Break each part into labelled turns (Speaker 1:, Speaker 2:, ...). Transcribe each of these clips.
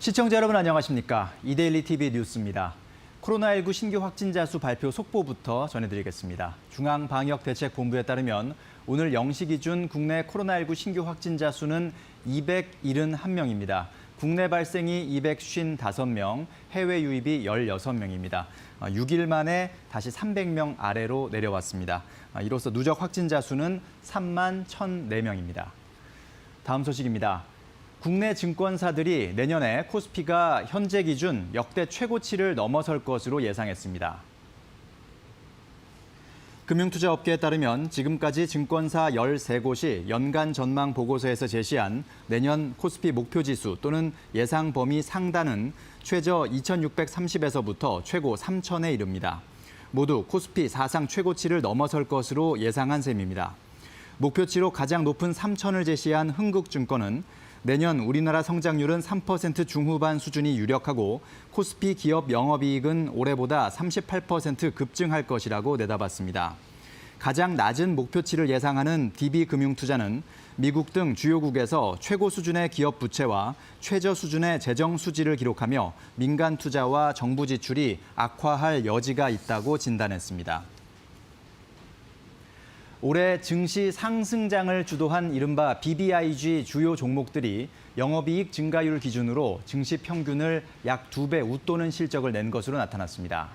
Speaker 1: 시청자 여러분 안녕하십니까? 이데일리 TV 뉴스입니다. 코로나19 신규 확진자 수 발표 속보부터 전해드리겠습니다. 중앙방역대책본부에 따르면 오늘 0시 기준 국내 코로나19 신규 확진자 수는 271명입니다. 국내 발생이 255명, 해외 유입이 16명입니다. 6일 만에 다시 300명 아래로 내려왔습니다. 이로써 누적 확진자 수는 3만 1,004명입니다. 다음 소식입니다. 국내 증권사들이 내년에 코스피가 현재 기준 역대 최고치를 넘어설 것으로 예상했습니다. 금융투자업계에 따르면 지금까지 증권사 13곳이 연간 전망 보고서에서 제시한 내년 코스피 목표지수 또는 예상 범위 상단은 최저 2,630에서부터 최고 3,000에 이릅니다. 모두 코스피 사상 최고치를 넘어설 것으로 예상한 셈입니다. 목표치로 가장 높은 3,000을 제시한 흥국증권은 내년 우리나라 성장률은 3% 중후반 수준이 유력하고 코스피 기업 영업이익은 올해보다 38% 급증할 것이라고 내다봤습니다. 가장 낮은 목표치를 예상하는 DB금융투자는 미국 등 주요국에서 최고 수준의 기업 부채와 최저 수준의 재정 수지를 기록하며 민간 투자와 정부 지출이 악화할 여지가 있다고 진단했습니다. 올해 증시 상승장을 주도한 이른바 BBIG 주요 종목들이 영업이익 증가율 기준으로 증시 평균을 약 2배 웃도는 실적을 낸 것으로 나타났습니다.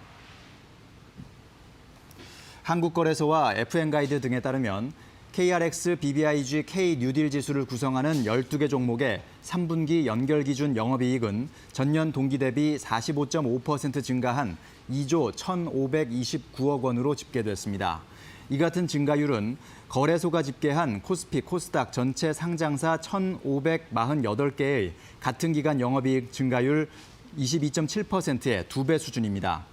Speaker 1: 한국거래소와 FN가이드 등에 따르면 KRX BBIG K-뉴딜 지수를 구성하는 12개 종목의 3분기 연결 기준 영업이익은 전년 동기 대비 45.5% 증가한 2조 1,529억 원으로 집계됐습니다. 이 같은 증가율은 거래소가 집계한 코스피, 코스닥 전체 상장사 1,548개의 같은 기간 영업이익 증가율 22.7%의 2배 수준입니다.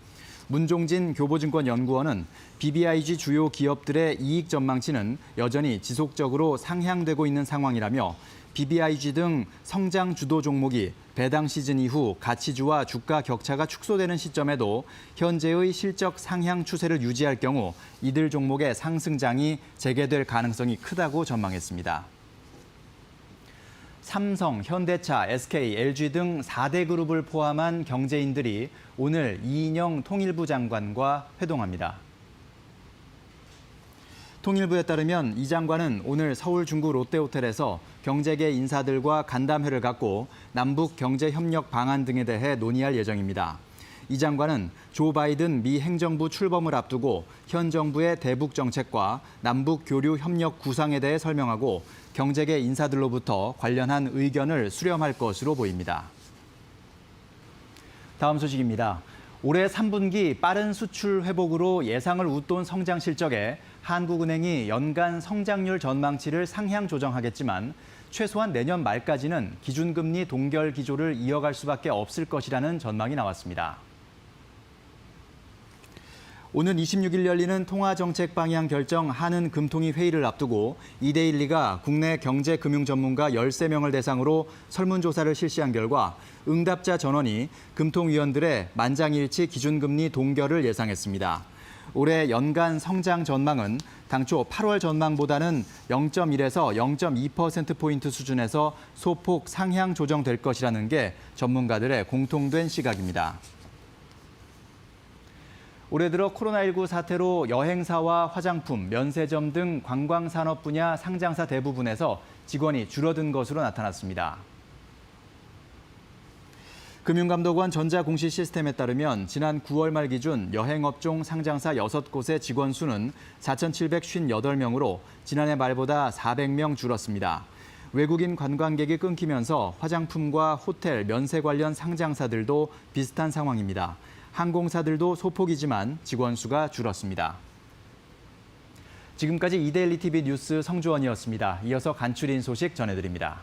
Speaker 1: 문종진 교보증권연구원은 BBIG 주요 기업들의 이익 전망치는 여전히 지속적으로 상향되고 있는 상황이라며 BBIG 등 성장 주도 종목이 배당 시즌 이후 가치주와 주가 격차가 축소되는 시점에도 현재의 실적 상향 추세를 유지할 경우 이들 종목의 상승장이 재개될 가능성이 크다고 전망했습니다. 삼성, 현대차, SK, LG 등 4대 그룹을 포함한 경제인들이 오늘 이인영 통일부 장관과 회동합니다. 통일부에 따르면 이 장관은 오늘 서울 중구 롯데호텔에서 경제계 인사들과 간담회를 갖고 남북 경제 협력 방안 등에 대해 논의할 예정입니다. 이 장관은 조 바이든 미 행정부 출범을 앞두고 현 정부의 대북 정책과 남북 교류 협력 구상에 대해 설명하고 경제계 인사들로부터 관련한 의견을 수렴할 것으로 보입니다. 다음 소식입니다. 올해 3분기 빠른 수출 회복으로 예상을 웃돈 성장 실적에 한국은행이 연간 성장률 전망치를 상향 조정하겠지만 최소한 내년 말까지는 기준금리 동결 기조를 이어갈 수밖에 없을 것이라는 전망이 나왔습니다. 오는 26일 열리는 통화정책 방향 결정 한은 금통위 회의를 앞두고 이데일리가 국내 경제금융 전문가 13명을 대상으로 설문조사를 실시한 결과 응답자 전원이 금통위원들의 만장일치 기준금리 동결을 예상했습니다. 올해 연간 성장 전망은 당초 8월 전망보다는 0.1에서 0.2%포인트 수준에서 소폭 상향 조정될 것이라는 게 전문가들의 공통된 시각입니다. 올해 들어 코로나19 사태로 여행사와 화장품, 면세점 등 관광산업 분야 상장사 대부분에서 직원이 줄어든 것으로 나타났습니다. 금융감독원 전자공시 시스템에 따르면 지난 9월 말 기준 여행업종 상장사 6곳의 직원 수는 4,758명으로 지난해 말보다 400명 줄었습니다. 외국인 관광객이 끊기면서 화장품과 호텔, 면세 관련 상장사들도 비슷한 상황입니다. 항공사들도 소폭이지만 직원 수가 줄었습니다. 지금까지 이데일리 TV 뉴스 성주원이었습니다. 이어서 간추린 소식 전해드립니다.